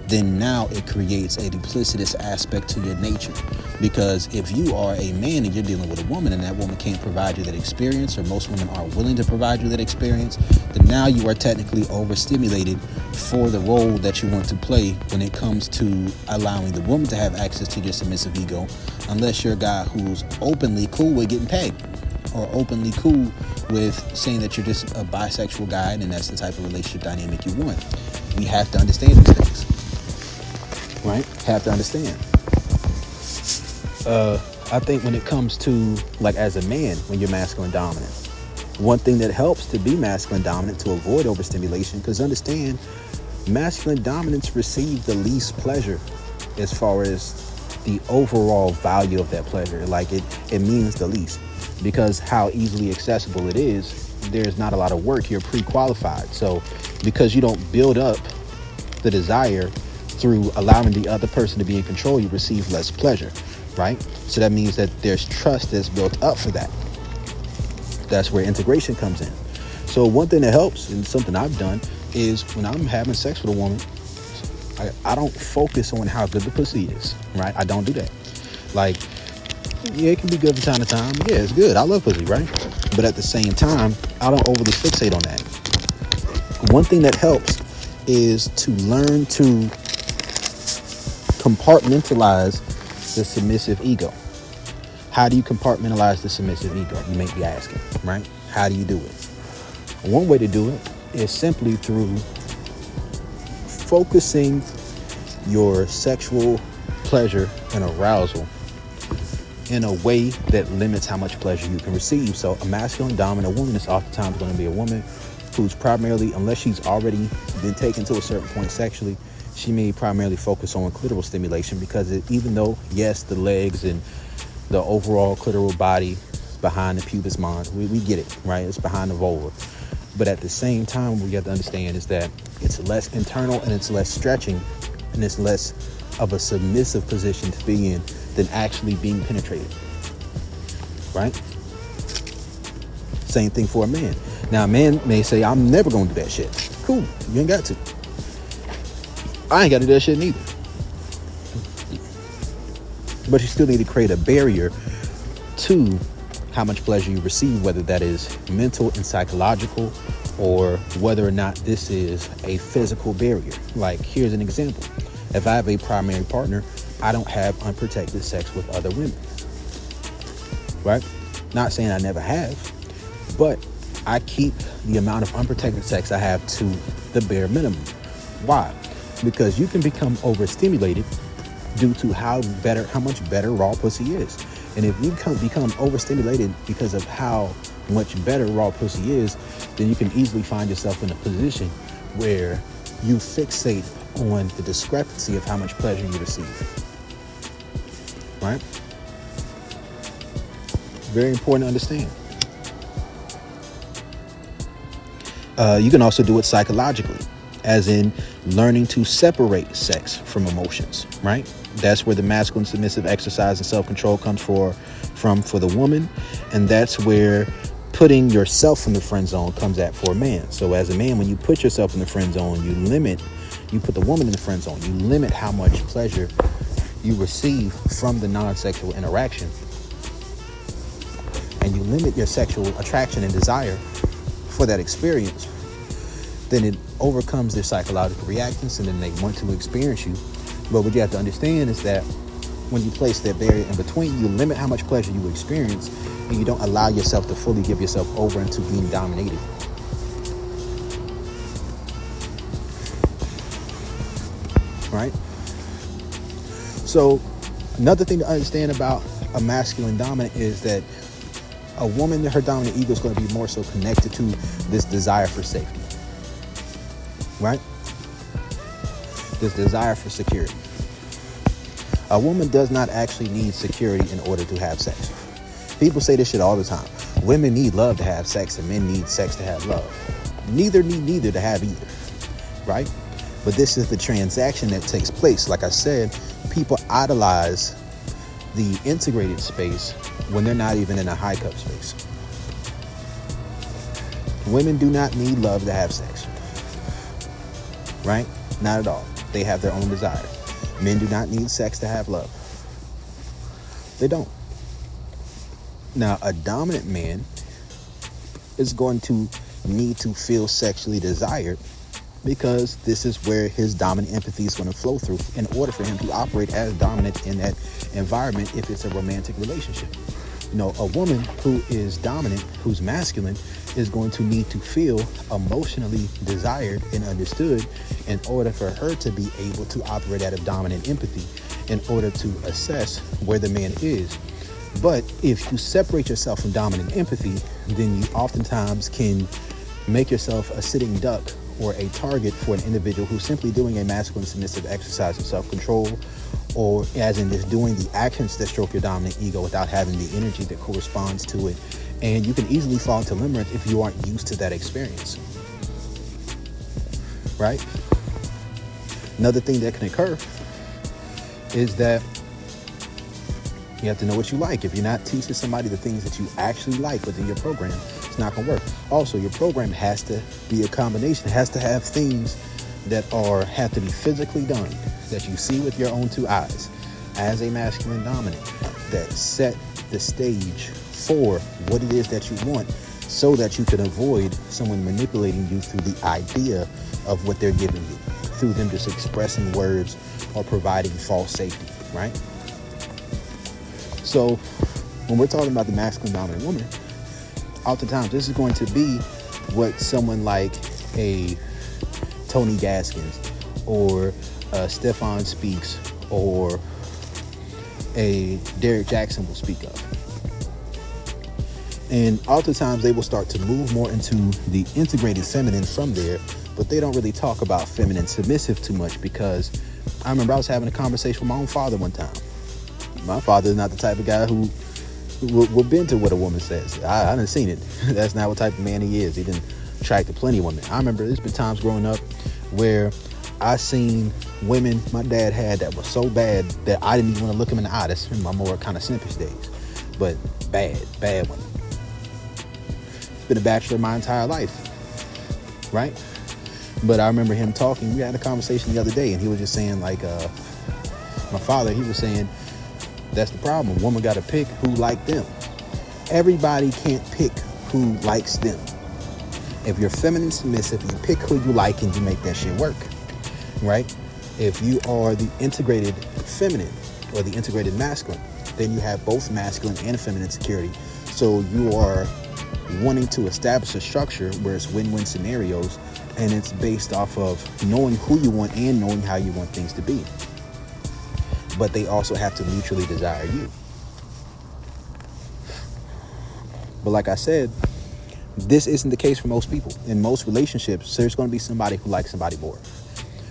then now it creates a duplicitous aspect to your nature. Because if you are a man and you're dealing with a woman and that woman can't provide you that experience, or most women aren't willing to provide you that experience, then now you are technically overstimulated for the role that you want to play when it comes to allowing the woman to have access to your submissive ego, unless you're a guy who's openly cool with getting pegged, or openly cool with saying that you're just a bisexual guy and that's the type of relationship dynamic you want. We have to understand these things. Right? Have to understand. I think when it comes to, like, as a man, when you're masculine dominant, one thing that helps to be masculine dominant to avoid overstimulation, because understand, masculine dominance receive the least pleasure as far as the overall value of that pleasure. Like it means the least, because how easily accessible it is, there's not a lot of work. You're pre-qualified. So because you don't build up the desire through allowing the other person to be in control, you receive less pleasure, right? So that means that there's trust that's built up for that. That's where integration comes in. So one thing that helps, and something I've done, is when I'm having sex with a woman, I don't focus on how good the pussy is, right? I don't do that. Like, yeah, it can be good from time to time. Yeah, it's good. I love pussy, right? But at the same time, I don't overly fixate on that. One thing that helps is to learn to compartmentalize the submissive ego. How do you compartmentalize the submissive ego? You may be asking, right? How do you do it? One way to do it is simply through focusing your sexual pleasure and arousal in a way that limits how much pleasure you can receive. So a masculine dominant woman is oftentimes going to be a woman who's primarily, unless she's already been taken to a certain point sexually, she may primarily focus on clitoral stimulation, because even though, yes, the legs and the overall clitoral body behind the pubis mons, we get it, right? It's behind the vulva. But at the same time, what you have to understand is that it's less internal and it's less stretching and it's less of a submissive position to be in than actually being penetrated, right? Same thing for a man. Now, a man may say, I'm never going to do that shit. Cool, you ain't got to. I ain't got to do that shit neither. But you still need to create a barrier to how much pleasure you receive, whether that is mental and psychological, or whether or not this is a physical barrier. Like, here's an example. If I have a primary partner, I don't have unprotected sex with other women, right? Not saying I never have, but I keep the amount of unprotected sex I have to the bare minimum. Why? Because you can become overstimulated due to how much better raw pussy is. And if you become overstimulated because of how much better raw pussy is, then you can easily find yourself in a position where you fixate on the discrepancy of how much pleasure you receive. Right? Very important to understand. You can also do it psychologically, as in learning to separate sex from emotions, right? That's where the masculine submissive exercise and self-control comes from for the woman. And that's where putting yourself in the friend zone comes at for a man. So as a man, when you put yourself in the friend zone, you put the woman in the friend zone, you limit how much pleasure you receive from the non-sexual interaction. And you limit your sexual attraction and desire for that experience. Then it overcomes their psychological reactions, and then they want to experience you. But what you have to understand is that when you place that barrier in between, you limit how much pleasure you experience, and you don't allow yourself to fully give yourself over into being dominated. Right? So another thing to understand about a masculine dominant is that a woman, her dominant ego is going to be more so connected to this desire for safety. Right? This desire for security. A woman does not actually need security in order to have sex. People say this shit all the time. Women need love to have sex, and men need sex to have love. Neither need neither to have either. Right? But this is the transaction that takes place. Like I said, people idolize the integrated space when they're not even in a high cup space. Women do not need love to have sex. Right? Not at all. They have their own desire. Men do not need sex to have love. They don't. Now, a dominant man is going to need to feel sexually desired, because this is where his dominant empathy is going to flow through in order for him to operate as dominant in that environment if it's a romantic relationship. You know, a woman who is dominant, who's masculine, is going to need to feel emotionally desired and understood in order for her to be able to operate out of dominant empathy, in order to assess where the man is. But if you separate yourself from dominant empathy, then you oftentimes can make yourself a sitting duck or a target for an individual who's simply doing a masculine submissive exercise of self-control, or as in just doing the actions that stroke your dominant ego without having the energy that corresponds to it. And you can easily fall into limerence if you aren't used to that experience. Right? Another thing that can occur is that you have to know what you like. If you're not teaching somebody the things that you actually like within your program, it's not going to work. Also, your program has to be a combination. It has to have things that have to be physically done, that you see with your own two eyes as a masculine dominant, that set the stage for what it is that you want, so that you can avoid someone manipulating you through the idea of what they're giving you, through them just expressing words or providing false safety, right? So when we're talking about the masculine dominant woman, oftentimes this is going to be what someone like a Tony Gaskins or Stefan Speaks or a Derek Jackson will speak of. And oftentimes they will start to move more into the integrated feminine from there, but they don't really talk about feminine submissive too much, because I remember I was having a conversation with my own father one time. My father is not the type of guy who will bend to what a woman says. I done seen it. That's not what type of man he is. He didn't attract to plenty of women. I remember there's been times growing up where I seen women my dad had that were so bad that I didn't even want to look them in the eye. That's in my more kind of snippish days. But bad women. Been a bachelor my entire life, right? But I remember him talking. We had a conversation the other day, and he was just saying, like, my father, he was saying, that's the problem. A woman got to pick who like them. Everybody can't pick who likes them. If you're feminine submissive, you pick who you like and you make that shit work, right? If you are the integrated feminine or the integrated masculine, then you have both masculine and feminine security. So you are wanting to establish a structure where it's win-win scenarios, and it's based off of knowing who you want and knowing how you want things to be. But they also have to mutually desire you. But like I said, this isn't the case for most people. In most relationships, there's going to be somebody who likes somebody more.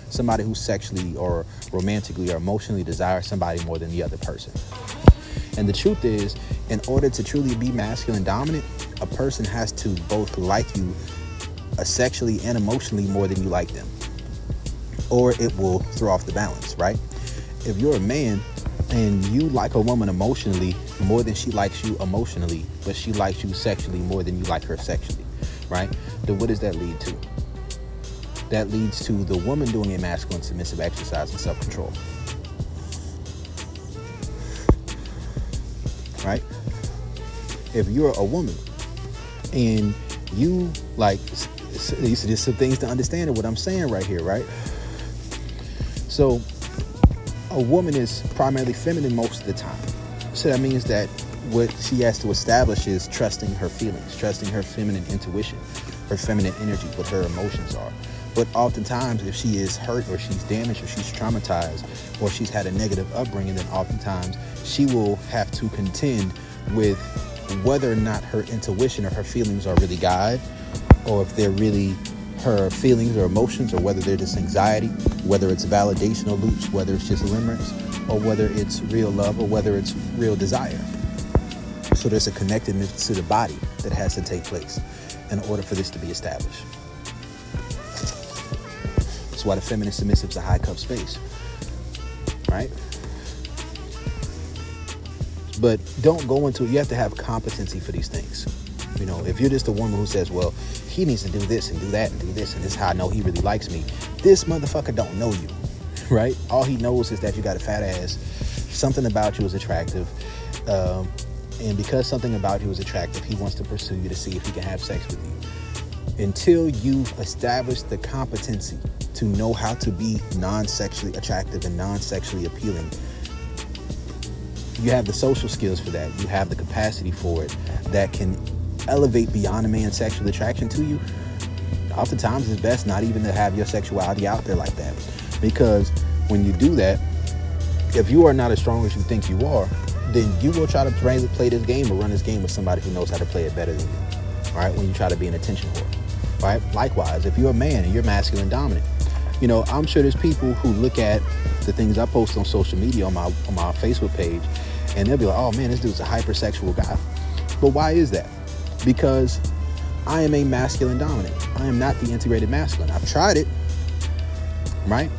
Somebody who sexually or romantically or emotionally desires somebody more than the other person. And the truth is, in order to truly be masculine dominant, a person has to both like you sexually and emotionally more than you like them, or it will throw off the balance, right? If you're a man and you like a woman emotionally more than she likes you emotionally, but she likes you sexually more than you like her sexually, right? Then what does that lead to? That leads to the woman doing a masculine submissive exercise and self-control, right? If you're a woman and you like, these are just some things to understand of what I'm saying right here, right? So a woman is primarily feminine most of the time. So that means that what she has to establish is trusting her feelings, trusting her feminine intuition, her feminine energy, what her emotions are. But oftentimes, if she is hurt or she's damaged or she's traumatized or she's had a negative upbringing, then oftentimes she will have to contend with whether or not her intuition or her feelings are really God, or if they're really her feelings or emotions, or whether they're just anxiety, whether it's validational loops, whether it's just limerence, or whether it's real love, or whether it's real desire. So there's a connectedness to the body that has to take place in order for this to be established. That's why the feminine submissive is a high cup space, right? But don't go into it. You have to have competency for these things. You know, if you're just a woman who says, well, he needs to do this and do that and do this, and this is how I know he really likes me, this motherfucker don't know you, right? All he knows is that you got a fat ass, something about you is attractive, and because something about you is attractive, he wants to pursue you to see if he can have sex with you. Until you've established the competency to know how to be non-sexually attractive and non-sexually appealing, you have the social skills for that, you have the capacity for it, that can elevate beyond a man's sexual attraction to you. Oftentimes it's best not even to have your sexuality out there like that, because when you do that, if you are not as strong as you think you are, then you will try to play this game or run this game with somebody who knows how to play it better than you, right? When you try to be an attention whore, right? Likewise, if you're a man and you're masculine dominant, you know, I'm sure there's people who look at the things I post on social media on my Facebook page, and they'll be like, oh man, this dude's a hypersexual guy. But why is that? Because I am a masculine dominant. I am not the integrated masculine. I've tried it, right?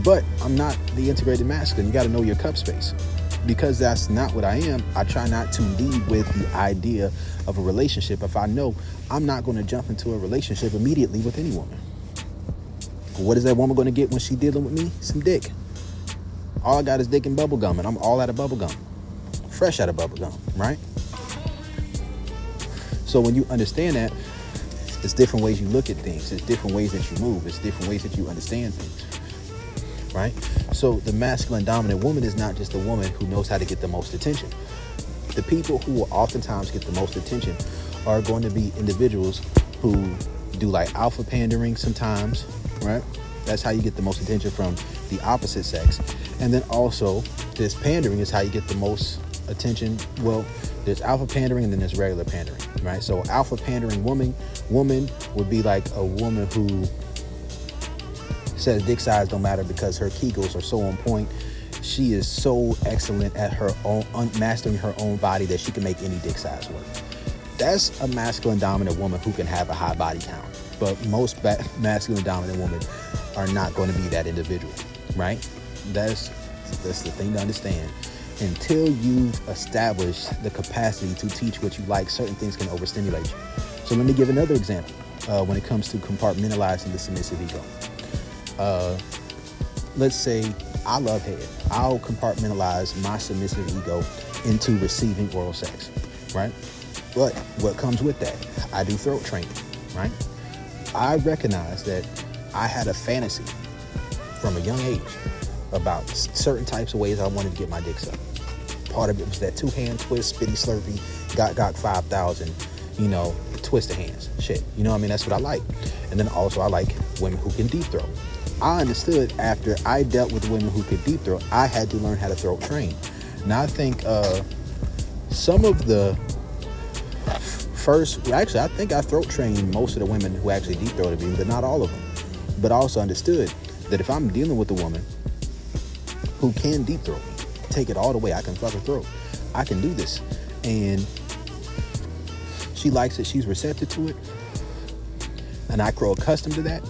But I'm not the integrated masculine. You got to know your cup space. Because that's not what I am, I try not to lead with the idea of a relationship if I know I'm not going to jump into a relationship immediately with any woman. What is that woman going to get when she dealing with me? Some dick. All I got is dick and bubble gum, and I'm all out of bubble gum. Fresh out of bubble gum, right? So when you understand that, it's different ways you look at things. It's different ways that you move. It's different ways that you understand things, right? So the masculine dominant woman is not just a woman who knows how to get the most attention. The people who will oftentimes get the most attention are going to be individuals who do like alpha pandering sometimes, right? That's how you get the most attention from the opposite sex. And then also this pandering is how you get the most attention. Well, there's alpha pandering and then there's regular pandering, right? So alpha pandering woman would be like a woman who says dick size don't matter because her Kegels are so on point. She is so excellent at her own mastering her own body that she can make any dick size work. That's a masculine dominant woman who can have a high body count. But most masculine dominant women are not going to be that individual, right? That's the thing to understand. Until you've established the capacity to teach what you like, certain things can overstimulate you. So let me give another example when it comes to compartmentalizing the submissive ego. Let's say I love head. I'll compartmentalize my submissive ego into receiving oral sex, right? But what comes with that? I do throat training, right? I recognize that I had a fantasy from a young age about certain types of ways I wanted to get my dick sucked. Part of it was that 2-hand twist, spitty slurpy, got 5,000, twist the hands, shit. You know what I mean? That's what I like. And then also I like women who can deep throat. I understood after I dealt with women who could deep throat, I had to learn how to throat train. Now I think some of the I think I throat trained most of the women who actually deep throated me, but not all of them. But I also understood that if I'm dealing with a woman who can deep throat me, take it all the way, I can fuck her throat. I can do this. And she likes it, she's receptive to it, and I grow accustomed to that.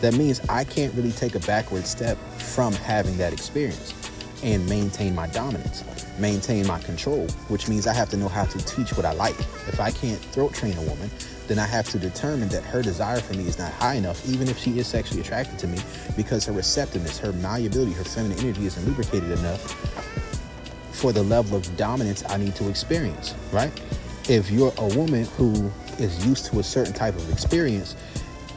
That means I can't really take a backward step from having that experience and maintain my dominance, maintain my control, which means I have to know how to teach what I like. If I can't throat train a woman, then I have to determine that her desire for me is not high enough, even if she is sexually attracted to me, because her receptiveness, her malleability, her feminine energy isn't lubricated enough for the level of dominance I need to experience, right? If you're a woman who is used to a certain type of experience,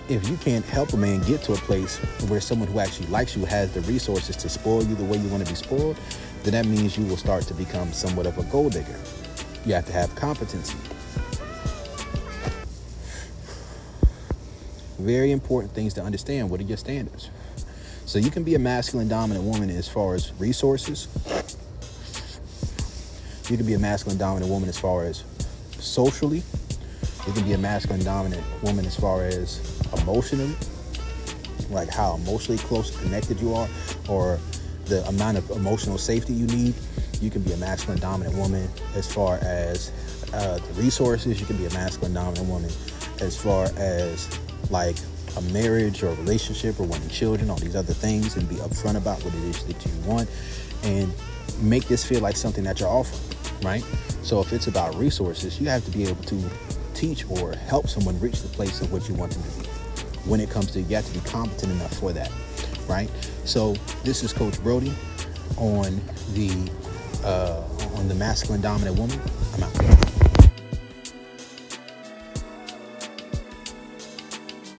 if you can't help a man get to a place where someone who actually likes you has the resources to spoil you the way you want to be spoiled, then that means you will start to become somewhat of a gold digger. You have to have competency. Very important things to understand. What are your standards? So you can be a masculine dominant woman as far as resources. You can be a masculine dominant woman as far as socially. You can be a masculine dominant woman as far as emotionally, like how emotionally close and connected you are, or the amount of emotional safety you need. You can be a masculine dominant woman as far as the resources. You can be a masculine dominant woman as far as like a marriage or a relationship or wanting children, all these other things, and be upfront about what it is that you want and make this feel like something that you're offering, right? So if it's about resources, you have to be able to teach or help someone reach the place of what you want them to be. When it comes to, you have to be competent enough for that, right? So this is Coach Brody on the masculine dominant woman. I'm out.